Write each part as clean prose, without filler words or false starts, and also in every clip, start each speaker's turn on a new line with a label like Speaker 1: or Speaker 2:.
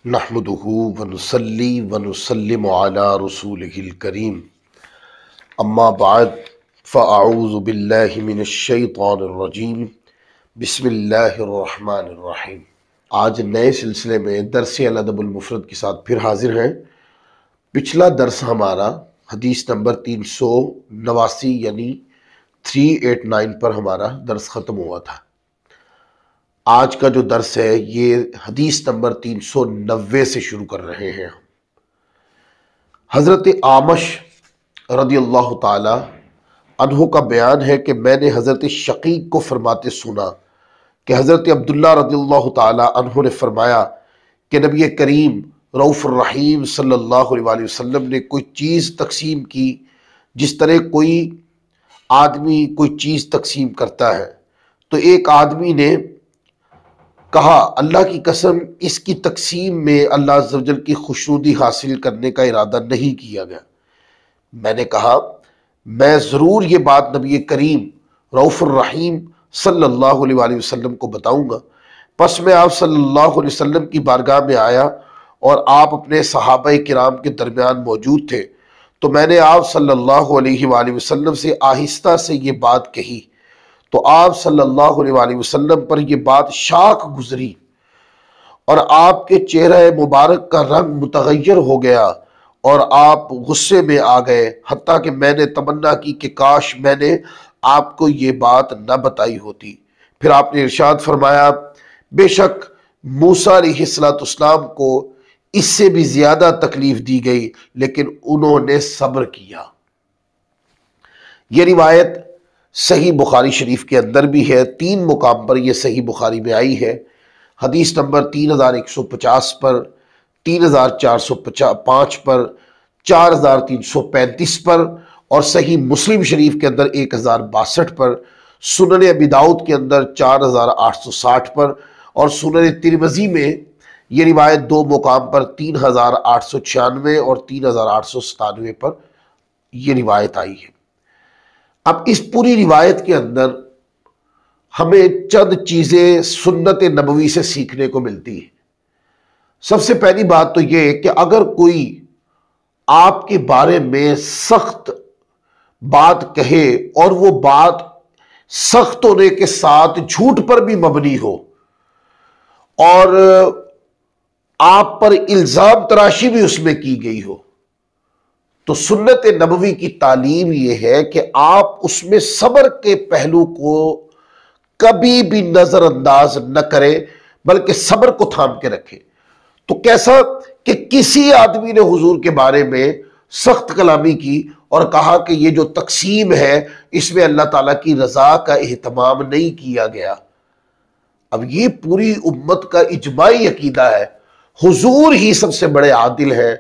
Speaker 1: نحمدہ ونصلی ونسلم علی رسولہ الکریم اما بعد فاعوذ باللہ من الشیطان الرجیم بسم اللہ الرحمن الرحیم۔ آج نئے سلسلے میں درس الادب المفرد کے ساتھ پھر حاضر ہیں۔ پچھلا درس ہمارا حدیث نمبر 389 یعنی 389 پر ہمارا درس ختم ہوا تھا۔ آج کا جو درس ہے یہ حدیث نمبر 390 سے شروع کر رہے ہیں۔ حضرت اعمش رضی اللہ تعالی عنہ کا بیان ہے کہ میں نے حضرت شقیق کو فرماتے سنا کہ حضرت عبداللہ رضی اللہ تعالی عنہ نے فرمایا کہ نبی کریم رؤوف الرحیم صلی اللہ علیہ وسلم نے کوئی چیز تقسیم کی جس طرح کوئی آدمی کوئی چیز تقسیم کرتا ہے، تو ایک آدمی نے کہا اللہ کی قسم اس کی تقسیم میں اللہ عز و جل کی خوشنودی حاصل کرنے کا ارادہ نہیں کیا گیا۔ میں نے کہا میں ضرور یہ بات نبی کریم رؤوف الرحیم صلی اللہ علیہ وسلم کو بتاؤں گا۔ پس میں آپ صلی اللہ علیہ وسلم کی بارگاہ میں آیا اور آپ اپنے صحابہ کرام کے درمیان موجود تھے، تو میں نے آپ صلی اللہ علیہ وآلہ وسلم سے آہستہ سے یہ بات کہی، تو آپ صلی اللہ علیہ وسلم پر یہ بات شاق گزری اور آپ کے چہرہ مبارک کا رنگ متغیر ہو گیا اور آپ غصے میں آ گئے، حتیٰ کہ میں نے تمنا کی کہ کاش میں نے آپ کو یہ بات نہ بتائی ہوتی۔ پھر آپ نے ارشاد فرمایا بے شک موسیٰ علیہ السلام کو اس سے بھی زیادہ تکلیف دی گئی لیکن انہوں نے صبر کیا۔ یہ روایت صحیح بخاری شریف کے اندر بھی ہے، 3 مقام پر یہ صحیح بخاری میں آئی ہے۔ حدیث نمبر 3150 پر، 3405 پر، 4335 پر اور صحیح مسلم شریف کے اندر 1062 پر، سنن ابی داؤد کے اندر 4860 پر اور سنن ترمذی میں یہ روایت 2 مقام پر 3896 اور 3897 پر یہ روایت آئی ہے۔ اب اس پوری روایت کے اندر ہمیں چند چیزیں سنت نبوی سے سیکھنے کو ملتی ہیں۔ سب سے پہلی بات تو یہ کہ اگر کوئی آپ کے بارے میں سخت بات کہے اور وہ بات سخت ہونے کے ساتھ جھوٹ پر بھی مبنی ہو اور آپ پر الزام تراشی بھی اس میں کی گئی ہو، تو سنت نبوی کی تعلیم یہ ہے کہ آپ اس میں صبر کے پہلو کو کبھی بھی نظر انداز نہ کریں بلکہ صبر کو تھام کے رکھیں۔ تو کیسا کہ کسی آدمی نے حضور کے بارے میں سخت کلامی کی اور کہا کہ یہ جو تقسیم ہے اس میں اللہ تعالیٰ کی رضا کا اہتمام نہیں کیا گیا۔ اب یہ پوری امت کا اجماعی عقیدہ ہے، حضور ہی سب سے بڑے عادل ہیں،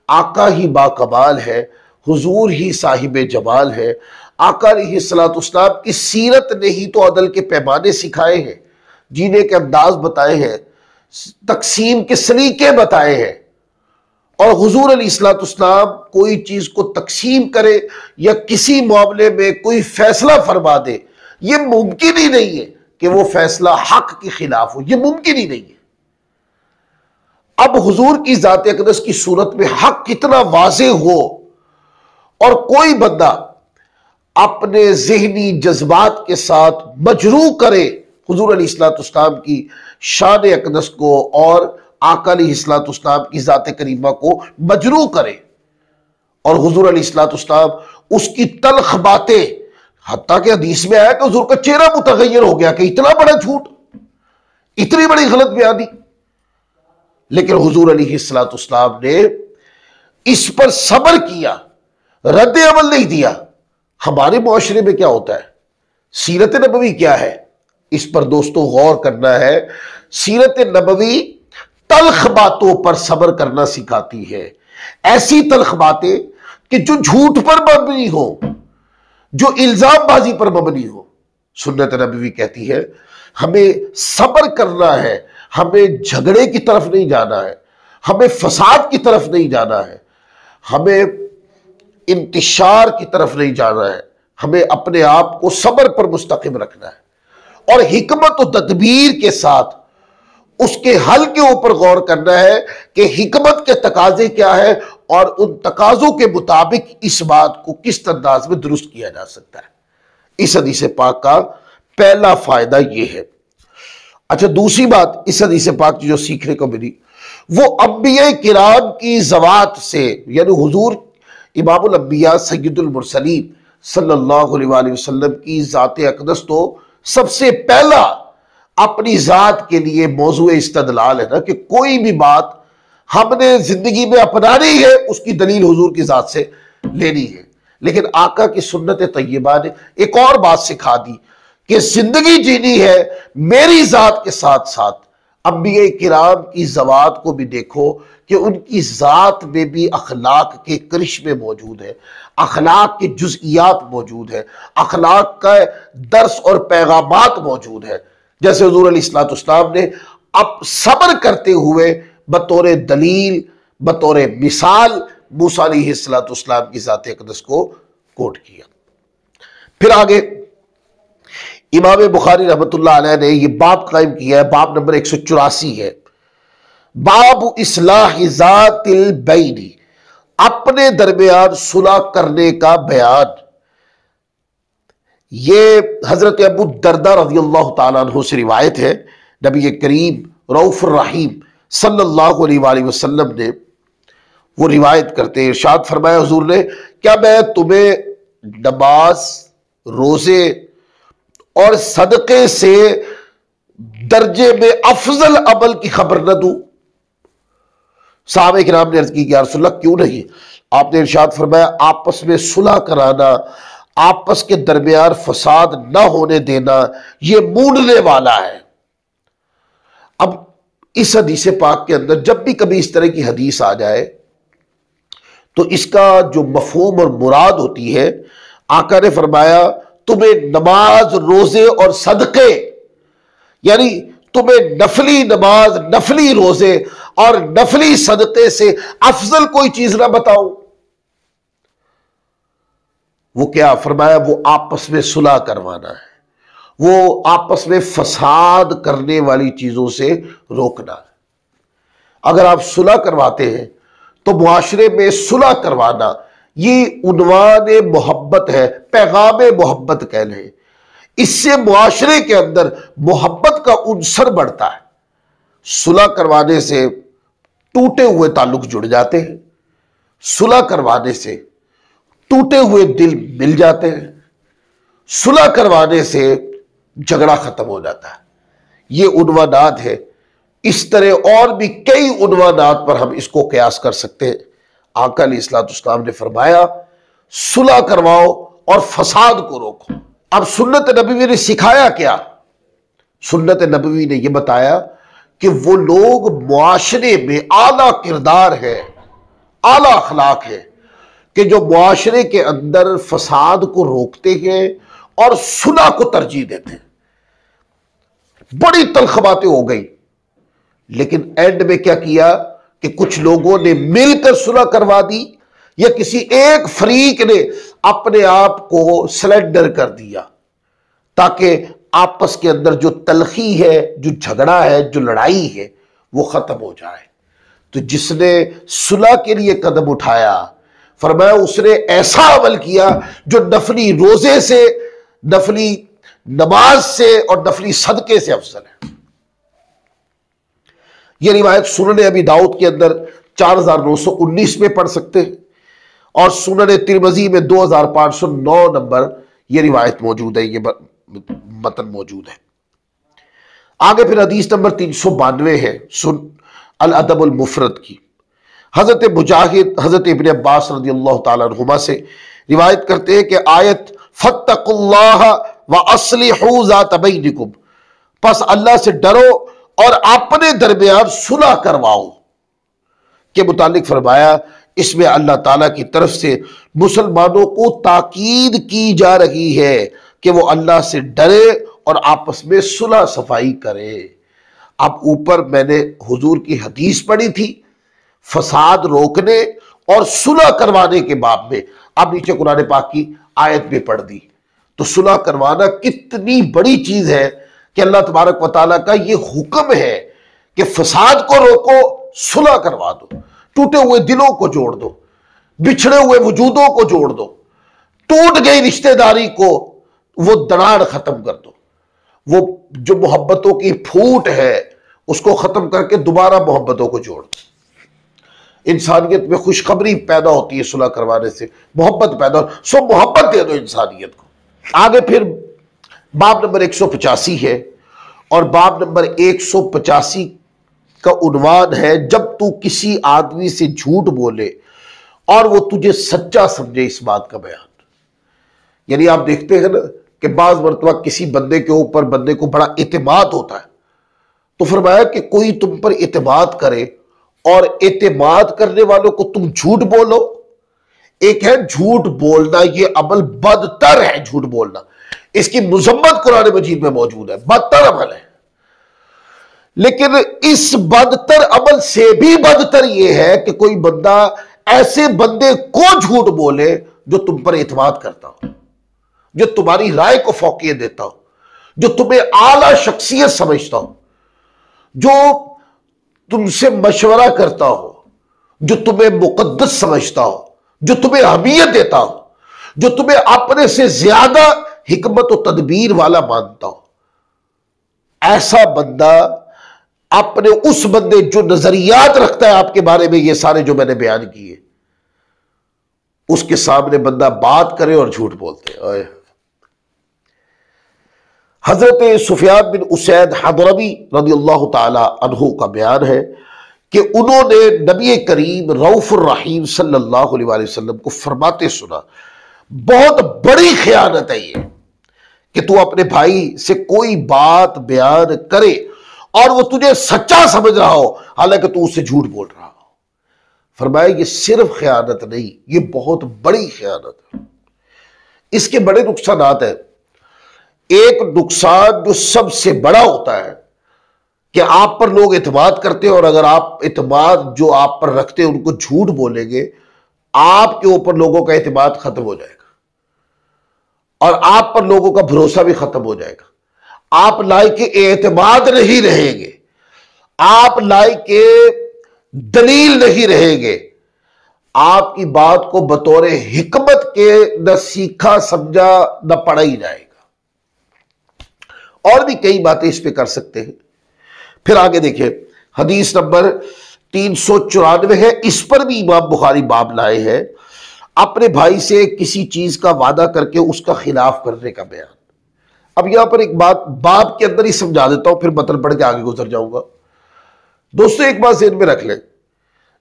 Speaker 1: آقا ہی با کمال ہے، حضور ہی صاحب جمال ہے، آقا علیہ السلام کی سیرت نے ہی تو عدل کے پیمانے سکھائے ہیں، جینے کے انداز بتائے ہیں، تقسیم کے سلیقے بتائے ہیں، اور حضور علیہ السلام کوئی چیز کو تقسیم کرے یا کسی معاملے میں کوئی فیصلہ فرما دے، یہ ممکن ہی نہیں ہے کہ وہ فیصلہ حق کے خلاف ہو، یہ ممکن ہی نہیں ہے۔ اب حضور کی ذات اقدس کی صورت میں حق کتنا واضح ہو اور کوئی بندہ اپنے ذہنی جذبات کے ساتھ مجروح کرے حضور علیہ السلام کی شان اقدس کو اور آقا علیہ السلام کی ذات کریمہ کو مجروح کرے، اور حضور علیہ السلام اس کی تلخ باتیں، حتیٰ کہ حدیث میں آیا کہ حضور کا چہرہ متغیر ہو گیا کہ اتنا بڑا جھوٹ، اتنی بڑی غلط بیانی، لیکن حضور علیہ السلام نے اس پر صبر کیا، رد عمل نہیں دیا۔ ہمارے معاشرے میں کیا ہوتا ہے، سیرت نبوی کیا ہے، اس پر دوستو غور کرنا ہے۔ سیرت نبوی تلخ باتوں پر صبر کرنا سکھاتی ہے، ایسی تلخ باتیں کہ جو جھوٹ پر مبنی ہو، جو الزام بازی پر مبنی ہو۔ سنت نبوی کہتی ہے ہمیں صبر کرنا ہے، ہمیں جھگڑے کی طرف نہیں جانا ہے، ہمیں فساد کی طرف نہیں جانا ہے، ہمیں انتشار کی طرف نہیں جانا ہے، ہمیں اپنے آپ کو صبر پر مستقیم رکھنا ہے اور حکمت و تدبیر کے ساتھ اس کے حل کے اوپر غور کرنا ہے کہ حکمت کے تقاضے کیا ہے اور ان تقاضوں کے مطابق اس بات کو کس انداز میں درست کیا جا سکتا ہے۔ اس حدیث پاک کا پہلا فائدہ یہ ہے۔ اچھا، دوسری بات اس حدیث پاک کی جو سیکھنے کو ملی وہ انبیاء کرام کی ذوات سے، یعنی حضور امام الانبیاء سید المرسلین صلی اللہ علیہ وآلہ وسلم کی ذات اقدس تو سب سے پہلا اپنی ذات کے لیے موضوع استدلال ہے نا، کہ کوئی بھی بات ہم نے زندگی میں اپنانی ہے اس کی دلیل حضور کی ذات سے لینی ہے۔ لیکن آقا کی سنت طیبہ نے ایک اور بات سکھا دی کہ زندگی جینی ہے میری ذات کے ساتھ ساتھ انبیاء کرام کی ذوات کو بھی دیکھو کہ ان کی ذات میں بھی اخلاق کے کرشمے موجود ہیں، اخلاق کے جزئیات موجود ہیں، اخلاق کا درس اور پیغامات موجود ہیں۔ جیسے حضور علیہ السلام نے اب صبر کرتے ہوئے بطور دلیل، بطور مثال موسیٰ علیہ السلام کی ذات اقدس کو کوٹ کیا۔ پھر آگے امام بخاری رحمۃ اللہ علیہ نے یہ باب قائم کیا ہے، باب نمبر 184 ہے، باب اصلاح ذات البین، اپنے درمیان صلح کرنے کا بیان۔ یہ حضرت ابو الدرداء رضی اللہ تعالیٰ عنہ سے روایت ہے، نبی کریم رؤوف الرحیم صلی اللہ علیہ وآلہ وسلم نے وہ روایت کرتے ہیں، ارشاد فرمایا حضور نے، کیا میں تمہیں نماز، روزے اور صدقے سے درجے میں افضل عمل کی خبر نہ دوں؟ صحابہ کرام نے عرض کی کہ یا رسول اللہ کیوں نہیں؟ آپ نے ارشاد فرمایا آپس میں صلح کرانا، آپس کے درمیان فساد نہ ہونے دینا، یہ مونڈنے والا ہے۔ اب اس حدیث پاک کے اندر جب بھی کبھی اس طرح کی حدیث آ جائے تو اس کا جو مفہوم اور مراد ہوتی ہے، آقا نے فرمایا تمہیں نماز، روزے اور صدقے، یعنی تمہیں نفلی نماز، نفلی روزے اور نفلی صدقے سے افضل کوئی چیز نہ بتاؤ۔ وہ کیا فرمایا؟ وہ آپس میں صلح کروانا ہے، وہ آپس میں فساد کرنے والی چیزوں سے روکنا ہے۔ اگر آپ صلح کرواتے ہیں تو معاشرے میں صلح کروانا یہ عنوان محبت ہے، پیغام محبت کہہ لیں۔ اس سے معاشرے کے اندر محبت کا عنصر بڑھتا ہے۔ صلح کروانے سے ٹوٹے ہوئے تعلق جڑ جاتے ہیں، صلح کروانے سے ٹوٹے ہوئے دل مل جاتے ہیں، صلح کروانے سے جھگڑا ختم ہو جاتا ہے۔ یہ عنوانات ہے، اس طرح اور بھی کئی عنوانات پر ہم اس کو قیاس کر سکتے ہیں۔ آقا علیہ السلام نے فرمایا صلح کرواؤ اور فساد کو روکو۔ اب سنت نبوی نے سکھایا کیا؟ سنت نبوی نے یہ بتایا کہ وہ لوگ معاشرے میں اعلیٰ کردار ہے، اعلیٰ اخلاق ہے، کہ جو معاشرے کے اندر فساد کو روکتے ہیں اور صلح کو ترجیح دیتے ہیں۔ بڑی تلخ باتیں ہو گئی، لیکن اینڈ میں کیا کیا کہ کچھ لوگوں نے مل کر صلح کروا دی، یا کسی ایک فریق نے اپنے آپ کو سلنڈر کر دیا تاکہ آپس کے اندر جو تلخی ہے، جو جھگڑا ہے، جو لڑائی ہے، وہ ختم ہو جائے۔ تو جس نے صلح کے لیے قدم اٹھایا، فرمایا اس نے ایسا عمل کیا جو نفلی روزے سے، نفلی نماز سے اور نفلی صدقے سے افضل ہے۔ یہ روایت سنن ابی داؤد کے اندر 4919 میں پڑھ سکتے ہیں، اور سنن ترمذی میں 2509 نمبر یہ روایت موجود ہے، یہ متن موجود ہے۔ آگے پھر حدیث نمبر 392 ہے سن الادب المفرد کی۔ حضرت مجاہد حضرت ابن عباس رضی اللہ تعالیٰ عنہما سے روایت کرتے ہیں کہ آیت فاتقوا اللہ واصلحوا ذات بینکم، پس اللہ سے ڈرو اور اپنے درمیان صلح کرواؤ کے متعلق فرمایا اس میں اللہ تعالیٰ کی طرف سے مسلمانوں کو تاکید کی جا رہی ہے کہ وہ اللہ سے ڈرے اور آپس میں صلح صفائی کرے۔ اب اوپر میں نے حضور کی حدیث پڑھی تھی فساد روکنے اور صلح کروانے کے باب میں، اب نیچے قرآن پاک کی آیت بھی پڑھ دی۔ تو صلح کروانا کتنی بڑی چیز ہے کہ اللہ تبارک و تعالیٰ کا یہ حکم ہے کہ فساد کو روکو، صلح کروا دو، ٹوٹے ہوئے دلوں کو جوڑ دو، بچھڑے ہوئے وجودوں کو جوڑ دو، ٹوٹ گئی رشتہ داری کو وہ دراڑ ختم کر دو، وہ جو محبتوں کی پھوٹ ہے اس کو ختم کر کے دوبارہ محبتوں کو جوڑ دو۔ انسانیت میں خوشخبری پیدا ہوتی ہے صلح کروانے سے، محبت پیدا ہو، سو محبت دے دو انسانیت کو۔ آگے پھر باب نمبر 185 ہے، اور باب نمبر 185 کا عنوان ہے جب تو کسی آدمی سے جھوٹ بولے اور وہ تجھے سچا سمجھے، اس بات کا بیان۔ یعنی آپ دیکھتے ہیں نا کہ بعض مرتبہ کسی بندے کے اوپر بندے کو بڑا اعتماد ہوتا ہے، تو فرمایا کہ کوئی تم پر اعتماد کرے اور اعتماد کرنے والوں کو تم جھوٹ بولو۔ ایک ہے جھوٹ بولنا، یہ عمل بدتر ہے جھوٹ بولنا، اس کی مذمت قرآن مجید میں موجود ہے، بدتر عمل ہے۔ لیکن اس بدتر عمل سے بھی بدتر یہ ہے کہ کوئی بندہ ایسے بندے کو جھوٹ بولے جو تم پر اعتماد کرتا ہو، جو تمہاری رائے کو فوقیت دیتا ہو، جو تمہیں اعلیٰ شخصیت سمجھتا ہو، جو تم سے مشورہ کرتا ہو، جو تمہیں مقدس سمجھتا ہو، جو تمہیں اہمیت دیتا ہو، جو تمہیں اپنے سے زیادہ حکمت و تدبیر والا مانتا ہو۔ ایسا بندہ اپنے اس بندے جو نظریات رکھتا ہے آپ کے بارے میں، یہ سارے جو میں نے بیان کیے، اس کے سامنے بندہ بات کرے اور جھوٹ بولتے ہیں۔ حضرت سفیان بن اسید حضرمی رضی اللہ تعالی عنہ کا بیان ہے کہ انہوں نے نبی کریم رؤوف الرحیم صلی اللہ علیہ وآلہ وسلم کو فرماتے سنا، بہت بڑی خیانت ہے یہ کہ تو اپنے بھائی سے کوئی بات بیان کرے اور وہ تجھے سچا سمجھ رہا ہو حالانکہ تو اس سے جھوٹ بول رہا ہو۔ فرمایا یہ صرف خیانت نہیں، یہ بہت بڑی خیانت ہے۔ اس کے بڑے نقصانات ہیں۔ ایک نقصان جو سب سے بڑا ہوتا ہے کہ آپ پر لوگ اعتماد کرتے ہیں، اور اگر آپ اعتماد جو آپ پر رکھتے ہیں ان کو جھوٹ بولیں گے، آپ کے اوپر لوگوں کا اعتماد ختم ہو جائے گا اور آپ پر لوگوں کا بھروسہ بھی ختم ہو جائے گا۔ آپ لائق اعتماد نہیں رہیں گے، آپ لائق دلیل نہیں رہیں گے، آپ کی بات کو بطور حکمت کے نہ سیکھا سمجھا نہ پڑھا ہی جائے گا۔ اور بھی کئی باتیں اس پہ کر سکتے ہیں۔ پھر آگے دیکھیں، حدیث نمبر 394 ہے، اس پر بھی امام بخاری باب لائے ہیں، اپنے بھائی سے کسی چیز کا وعدہ کر کے اس کا خلاف کرنے کا بیان۔ اب یہاں پر ایک بات باب کے اندر ہی سمجھا دیتا ہوں، پھر متن پڑھ کے آگے گزر جاؤں گا۔ دوستو ایک بات ذہن میں رکھ لیں،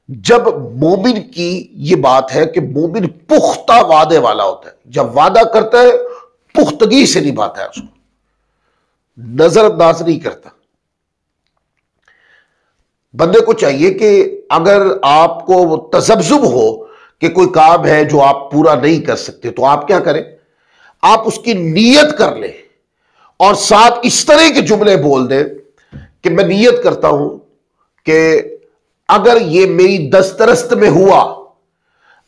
Speaker 1: جب مومن کی یہ بات ہے کہ مومن پختہ وعدے والا ہوتا ہے، جب وعدہ کرتا ہے پختگی سے نبھاتا ہے، اس کو نظر انداز نہیں کرتا۔ بندے کو چاہیے کہ اگر آپ کو تذبذب ہو کہ کوئی کام ہے جو آپ پورا نہیں کر سکتے، تو آپ کیا کریں، آپ اس کی نیت کر لیں اور ساتھ اس طرح کے جملے بول دیں کہ میں نیت کرتا ہوں کہ اگر یہ میری دسترست میں ہوا،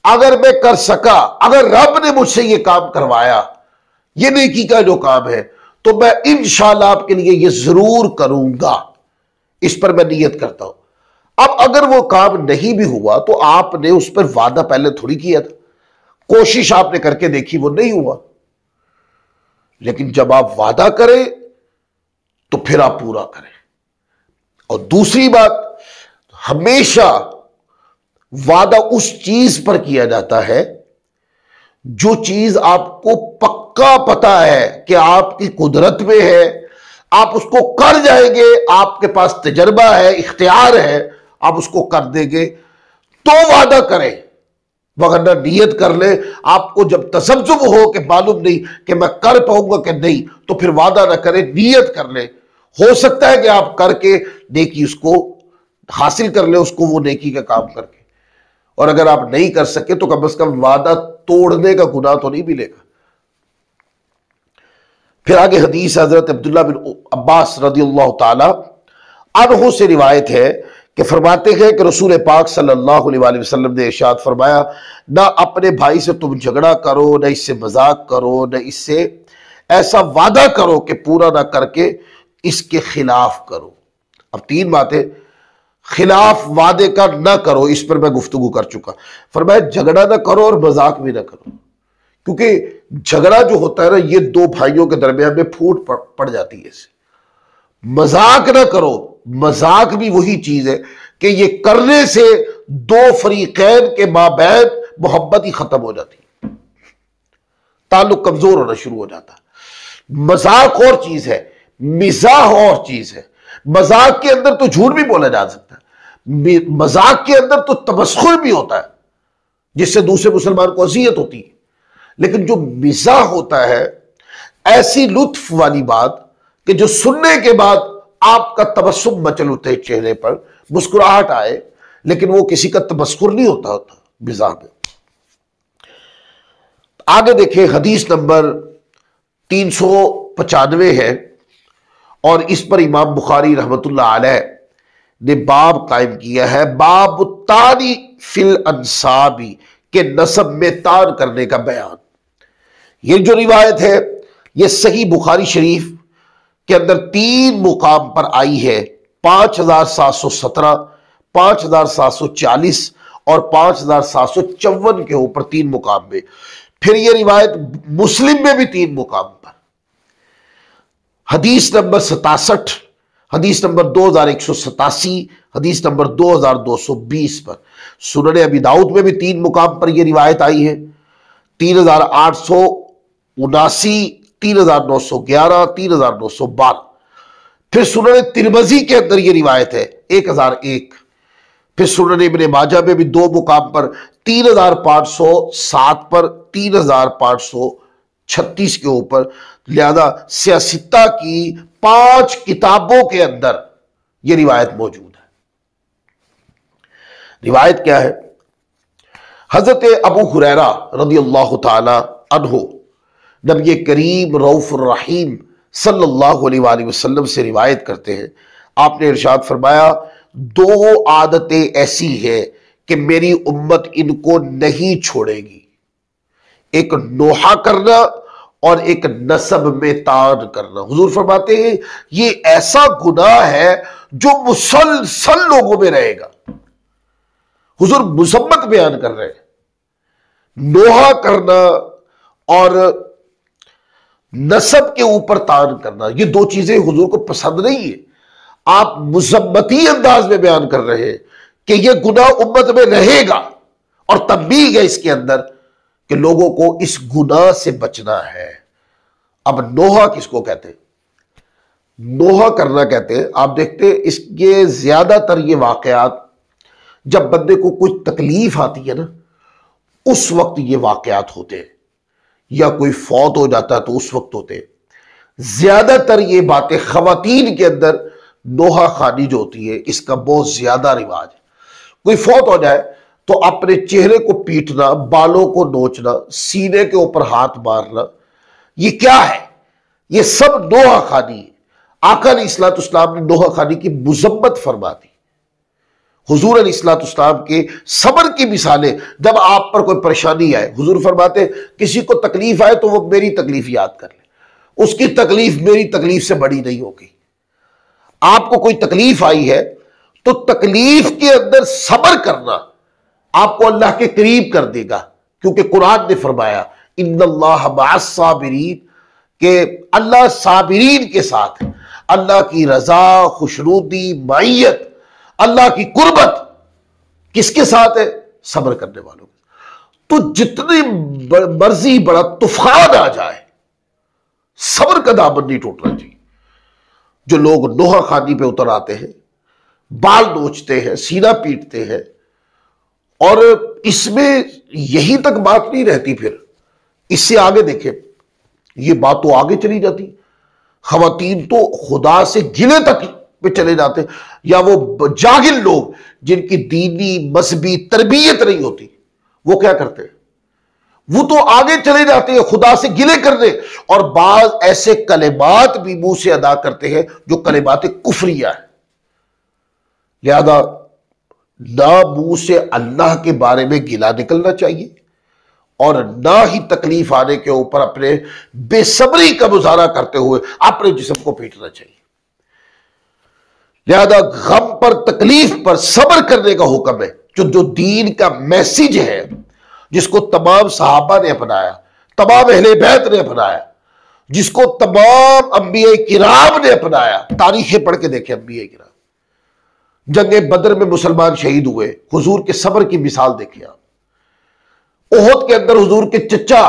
Speaker 1: اگر میں کر سکا، اگر رب نے مجھ سے یہ کام کروایا، یہ نیکی کا جو کام ہے، تو میں انشاءاللہ آپ کے لیے یہ ضرور کروں گا، اس پر میں نیت کرتا ہوں۔ اب اگر وہ کام نہیں بھی ہوا تو آپ نے اس پر وعدہ پہلے تھوڑی کیا تھا، کوشش آپ نے کر کے دیکھی، وہ نہیں ہوا۔ لیکن جب آپ وعدہ کریں تو پھر آپ پورا کریں۔ اور دوسری بات، ہمیشہ وعدہ اس چیز پر کیا جاتا ہے جو چیز آپ کو پکا پتا ہے کہ آپ کی قدرت میں ہے، آپ اس کو کر جائیں گے، آپ کے پاس تجربہ ہے، اختیار ہے، آپ اس کو کر دیں گے، تو وعدہ کریں، وگرنہ نیت کر لیں۔ آپ کو جب تذبذب ہو کہ معلوم نہیں کہ میں کر پاؤں گا کہ نہیں، تو پھر وعدہ نہ کریں، نیت کر لیں۔ ہو سکتا ہے کہ آپ کر کے نیکی اس کو حاصل کر لیں، اس کو وہ نیکی کا کام کر کے، اور اگر آپ نہیں کر سکے تو کم از کم وعدہ توڑنے کا گناہ تو نہیں ملے گا۔ پھر آگے حدیث حضرت عبداللہ بن عباس رضی اللہ تعالی عنہ سے روایت ہے کہ فرماتے ہیں کہ رسول پاک صلی اللہ علیہ وآلہ وسلم نے ارشاد فرمایا، نہ اپنے بھائی سے تم جھگڑا کرو، نہ اس سے مذاق کرو، نہ اس سے ایسا وعدہ کرو کہ پورا نہ کر کے اس کے خلاف کرو۔ اب 3 باتیں. خلاف وعدے کا نہ کرو، اس پر میں گفتگو کر چکا. فرمایا جھگڑا نہ کرو اور مذاق بھی نہ کرو، کیونکہ جھگڑا جو ہوتا ہے نا یہ 2 بھائیوں کے درمیان میں پھوٹ پڑ جاتی ہے. اسے مذاق نہ کرو. مذاق بھی وہی چیز ہے کہ یہ کرنے سے 2 فریقین کے مابین محبت ہی ختم ہو جاتی ہے، تعلق کمزور ہونا شروع ہو جاتا ہے. مذاق اور چیز ہے، مزاح اور چیز ہے. مذاق کے اندر تو جھوٹ بھی بولا جا سکتا ہے، مذاق کے اندر تو تمسخر بھی ہوتا ہے جس سے دوسرے مسلمان کو اذیت ہوتی ہے. لیکن جو مزاح ہوتا ہے ایسی لطف والی بات کہ جو سننے کے بعد آپ کا تبسم مچل اٹھے چہرے پر، مسکراہٹ آئے، لیکن وہ کسی کا تمسخر نہیں ہوتا مزاح میں. آگے دیکھیں حدیث نمبر 395 ہے، اور اس پر امام بخاری رحمت اللہ علیہ نے باب قائم کیا ہے، باب الطعن فی الانساب، کہ نسب میں طعن کرنے کا بیان. یہ جو روایت ہے یہ صحیح بخاری شریف کے اندر 3 مقام پر آئی ہے، 5717، 5740 اور 5754 کے اوپر 3 مقام میں. پھر یہ روایت مسلم میں بھی 3 مقام پر، حدیث نمبر 67، حدیث نمبر 2187، حدیث نمبر 2220 پر. سنن ابی داؤد میں بھی 3 مقام پر یہ روایت آئی ہے، 3879، 3911، 3912. پھر سنن ترمذی کے اندر یہ روایت ہے 1001. پھر سنن ابن ماجہ میں بھی 2 مقام پر، 3507 پر، 3536 کے اوپر. لہذا سیاستہ کی 5 کتابوں کے اندر یہ روایت موجود ہے. روایت کیا ہے؟ حضرت ابو ہریرہ رضی اللہ تعالی عنہ نبی کریم رؤوف الرحیم صلی اللہ علیہ وآلہ وسلم سے روایت کرتے ہیں، آپ نے ارشاد فرمایا 2 عادتیں ایسی ہیں کہ میری امت ان کو نہیں چھوڑے گی، ایک نوحہ کرنا اور ایک نسب میں طعن کرنا. حضور فرماتے ہیں یہ ایسا گناہ ہے جو مسلسل لوگوں میں رہے گا. حضور مذمت بیان کر رہے ہیں. نوحہ کرنا اور نسب کے اوپر طعن کرنا، یہ 2 چیزیں حضور کو پسند نہیں ہے. آپ مذمتی انداز میں بیان کر رہے ہیں کہ یہ گناہ امت میں رہے گا، اور تنبیہ ہے اس کے اندر کہ لوگوں کو اس گناہ سے بچنا ہے. اب نوحہ کس کو کہتے ہیں؟ نوحہ کرنا کہتے ہیں، آپ دیکھتے ہیں اس کے زیادہ تر یہ واقعات جب بندے کو کوئی تکلیف آتی ہے نا اس وقت یہ واقعات ہوتے ہیں، یا کوئی فوت ہو جاتا ہے تو اس وقت ہوتے ہیں. زیادہ تر یہ باتیں خواتین کے اندر نوحہ خوانی جو ہوتی ہے اس کا بہت زیادہ رواج ہے. کوئی فوت ہو جائے تو اپنے چہرے کو پیٹنا، بالوں کو نوچنا، سینے کے اوپر ہاتھ مارنا، یہ کیا ہے؟ یہ سب نوحہ خوانی ہے. آقا علیہ الصلوۃ والسلام نے نوحہ خوانی کی مذمت فرما دی. حضور علیہ الصلوۃ والسلام کے صبر کی مثالیں، جب آپ پر کوئی پریشانی آئے، حضور فرماتے کسی کو تکلیف آئے تو وہ میری تکلیف یاد کر لے، اس کی تکلیف میری تکلیف سے بڑی نہیں ہوگی. آپ کو کوئی تکلیف آئی ہے تو تکلیف کے اندر صبر کرنا آپ کو اللہ کے قریب کر دے گا، کیونکہ قرآن نے فرمایا ان اللہ مع الصابرین، کہ اللہ صابرین کے ساتھ. اللہ کی رضا، خوشنودی، معیت، اللہ کی قربت کس کے ساتھ ہے؟ صبر کرنے والوں. تو جتنی مرضی بڑا طوفان آ جائے صبر کا دامن نہیں ٹوٹنا چاہیے. جو لوگ نوحہ خوانی پہ اتر آتے ہیں، بال نوچتے ہیں، سینہ پیٹتے ہیں، اور اس میں یہی تک بات نہیں رہتی، پھر اس سے آگے دیکھیں یہ بات تو آگے چلی جاتی. خواتین تو خدا سے گلے تک پہ چلے جاتے، یا وہ جاہل لوگ جن کی دینی مذہبی تربیت نہیں ہوتی وہ کیا کرتے ہیں؟ وہ تو آگے چلے جاتے ہیں خدا سے گلے کرنے، اور بعض ایسے کلمات بھی منہ سے ادا کرتے ہیں جو کلمات کفریہ ہیں. لہذا نہ منہ سے اللہ کے بارے میں گلا نکلنا چاہیے، اور نہ ہی تکلیف آنے کے اوپر اپنے بے صبری کا مظاہرہ کرتے ہوئے اپنے جسم کو پیٹنا چاہیے. لہذا غم پر، تکلیف پر صبر کرنے کا حکم ہے، جو دین کا میسج ہے، جس کو تمام صحابہ نے اپنایا، تمام اہل بیت نے اپنایا، جس کو تمام انبیاء کرام نے اپنایا۔ تاریخیں پڑھ کے دیکھیں، انبیاء کرام جنگ بدر میں مسلمان شہید ہوئے، حضور کے صبر کی مثال دیکھیں آپ۔ احد کے اندر حضور کے چچا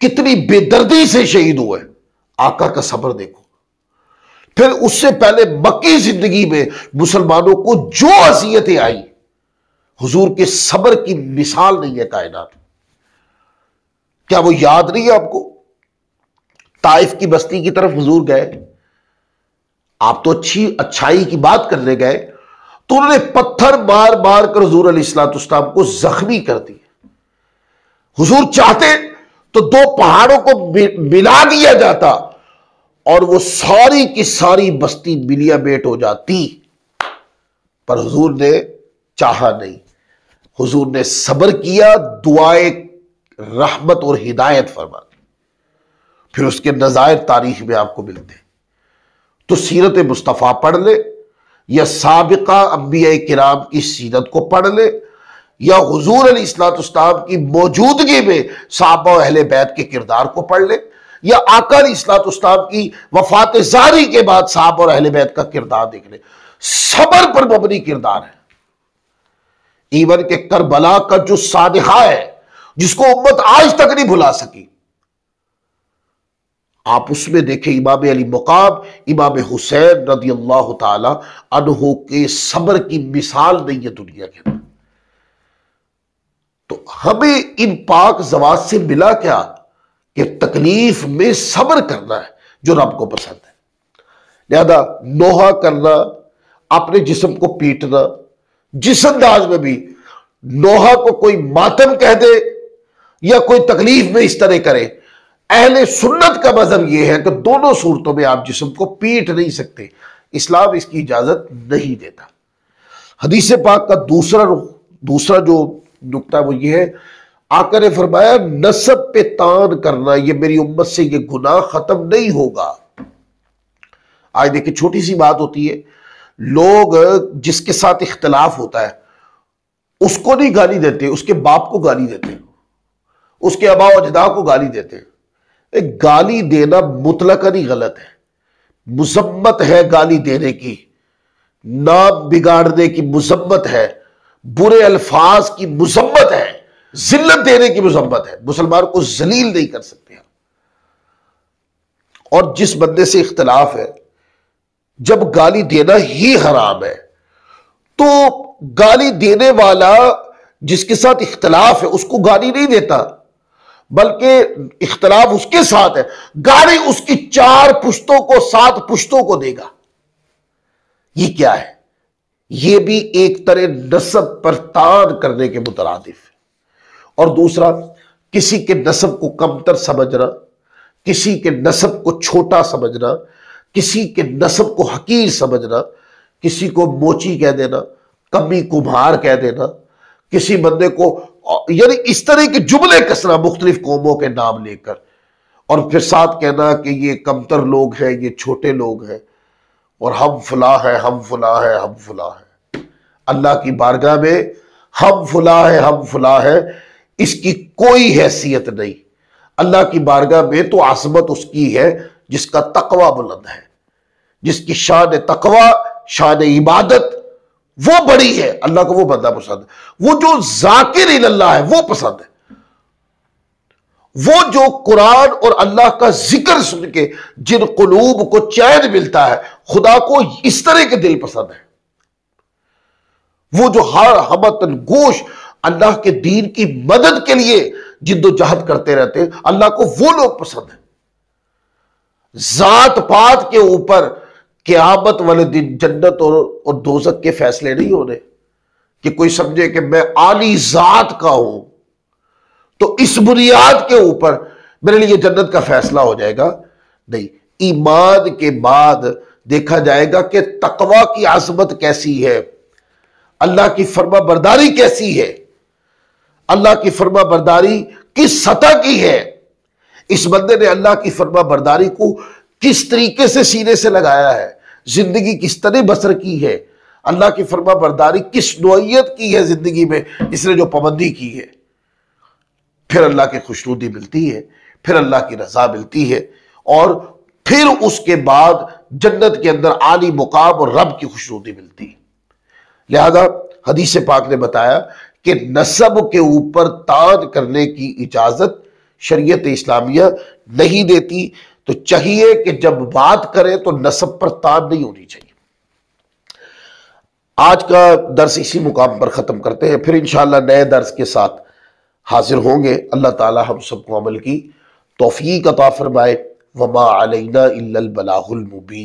Speaker 1: کتنی بے دردی سے شہید ہوئے، آقا کا صبر دیکھو۔ پھر اس سے پہلے مکی زندگی میں مسلمانوں کو جو اذیتیں آئی، حضور کے صبر کی مثال نہیں ہے کائنات۔ کیا وہ یاد نہیں ہے آپ کو؟ طائف کی بستی کی طرف حضور گئے، آپ تو اچھائی کی بات کرنے گئے، تو انہوں نے پتھر مار مار کر حضور علیہ السلام کو زخمی کر دی۔ حضور چاہتے تو دو پہاڑوں کو ملا دیا جاتا اور وہ ساری کی ساری بستی ملیا بیٹ ہو جاتی، پر حضور نے چاہا نہیں۔ حضور نے صبر کیا، دعائے رحمت اور ہدایت فرما دی۔ پھر اس کے نظائر تاریخ میں آپ کو ملتے ہیں۔ تو سیرت مصطفیٰ پڑھ لے، یا سابقہ انبیاء کرام کی سیرت کو پڑھ لے، یا حضور علیہ السلام کی موجودگی میں صحابہ و اہل بیت کے کردار کو پڑھ لے، یا آقا علیہ السلام کی وفات زاری کے بعد صحابہ اور اہل بیت کا کردار دیکھ لے، صبر پر مبنی کردار ہے۔ ایون کہ کربلا کا جو سانحہ ہے، جس کو امت آج تک نہیں بھلا سکی، آپ اس میں دیکھیں امام علی مقام، امام حسین رضی اللہ تعالی عنہ کے صبر کی مثال نہیں ہے دنیا کے اندر۔ تو ہمیں ان پاک زوات سے ملا کیا کہ تکلیف میں صبر کرنا ہے جو رب کو پسند ہے۔ لہذا نوحہ کرنا، اپنے جسم کو پیٹنا، جس انداز میں بھی نوحہ کو کوئی ماتم کہہ دے یا کوئی تکلیف میں اس طرح کرے، اہل سنت کا مذہب یہ ہے کہ دونوں صورتوں میں آپ جسم کو پیٹ نہیں سکتے، اسلام اس کی اجازت نہیں دیتا۔ حدیث پاک کا دوسرا جو نکتہ وہ یہ ہے، آقا نے فرمایا نسب پہ تان کرنا، یہ میری امت سے یہ گناہ ختم نہیں ہوگا۔ آج دیکھیں چھوٹی سی بات ہوتی ہے، لوگ جس کے ساتھ اختلاف ہوتا ہے اس کو نہیں گالی دیتے، اس کے باپ کو گالی دیتے ہیں، اس کے آباء و اجداد کو گالی دیتے ہیں۔ گالی دینا مطلقاً ہی غلط ہے، مذمت ہے گالی دینے کی، نام بگاڑنے کی مذمت ہے، برے الفاظ کی مذمت ہے، ذلت دینے کی مذمت ہے۔ مسلمان کو ذلیل نہیں کر سکتے۔ اور جس بندے سے اختلاف ہے، جب گالی دینا ہی حرام ہے، تو گالی دینے والا جس کے ساتھ اختلاف ہے اس کو گالی نہیں دیتا، بلکہ اختلاف اس کے ساتھ ہے، گالی اس کی 4 پشتوں کو 7 پشتوں کو دے گا۔ یہ کیا ہے؟ یہ بھی ایک طرح نسب پر تان کرنے کے مترادف ہے۔ اور دوسرا، کسی کے نسب کو کمتر سمجھنا، کسی کے نسب کو چھوٹا سمجھنا، کسی کے نسب کو حقیر سمجھنا، کسی کو موچی کہہ دینا، کمی کمہار کہہ دینا، کسی بندے کو، یعنی اس طرح کے جملے کسنا مختلف قوموں کے نام لے کر، اور پھر ساتھ کہنا کہ یہ کمتر لوگ ہیں، یہ چھوٹے لوگ ہیں، اور ہم فلاں ہیں، ہم فلاں ہیں، ہم فلاں ہیں۔ اللہ کی بارگاہ میں ہم فلاں ہیں، ہم فلاں ہیں، اس کی کوئی حیثیت نہیں۔ اللہ کی بارگاہ میں تو عظمت اس کی ہے جس کا تقوی بلند ہے، جس کی شان تقوی، شان عبادت وہ بڑی ہے، اللہ کو وہ بندہ پسند ہے۔ وہ جو ذاکر اللہ ہے وہ پسند ہے، وہ جو قرآن اور اللہ کا ذکر سن کے جن قلوب کو چین ملتا ہے، خدا کو اس طرح کے دل پسند ہے۔ وہ جو ہر ہمتن گوش اللہ کے دین کی مدد کے لیے جد و جہد کرتے رہتے ہیں، اللہ کو وہ لوگ پسند ہیں۔ ذات پات کے اوپر قیامت والے دن جنت اور دوزخ کے فیصلے نہیں ہونے کہ کوئی سمجھے کہ میں عالی ذات کا ہوں تو اس بنیاد کے اوپر میرے لیے جنت کا فیصلہ ہو جائے گا۔ نہیں، ایمان کے بعد دیکھا جائے گا کہ تقوی کی عظمت کیسی ہے، اللہ کی فرما برداری کیسی ہے، اللہ کی فرما برداری کس سطح کی ہے، اس بندے نے اللہ کی فرما برداری کو کس طریقے سے سینے سے لگایا ہے، زندگی کس طرح بسر کی ہے، اللہ کی فرما برداری کس نوعیت کی ہے زندگی میں، اس نے جو پابندی کی ہے، پھر اللہ کی خوشنودی ملتی ہے، پھر اللہ کی رضا ملتی ہے، اور پھر اس کے بعد جنت کے اندر عالی مقام اور رب کی خوشنودی ملتی ہے۔ لہذا حدیث پاک نے بتایا کہ نسب کے اوپر تان کرنے کی اجازت شریعت اسلامیہ نہیں دیتی، تو چاہیے کہ جب بات کریں تو نسب پر تان نہیں ہونی چاہیے۔ آج کا درس اسی مقام پر ختم کرتے ہیں، پھر انشاءاللہ نئے درس کے ساتھ حاضر ہوں گے۔ اللہ تعالی ہم سب کو عمل کی توفیق عطا فرمائے۔ وما علینا الا البلاغ المبین۔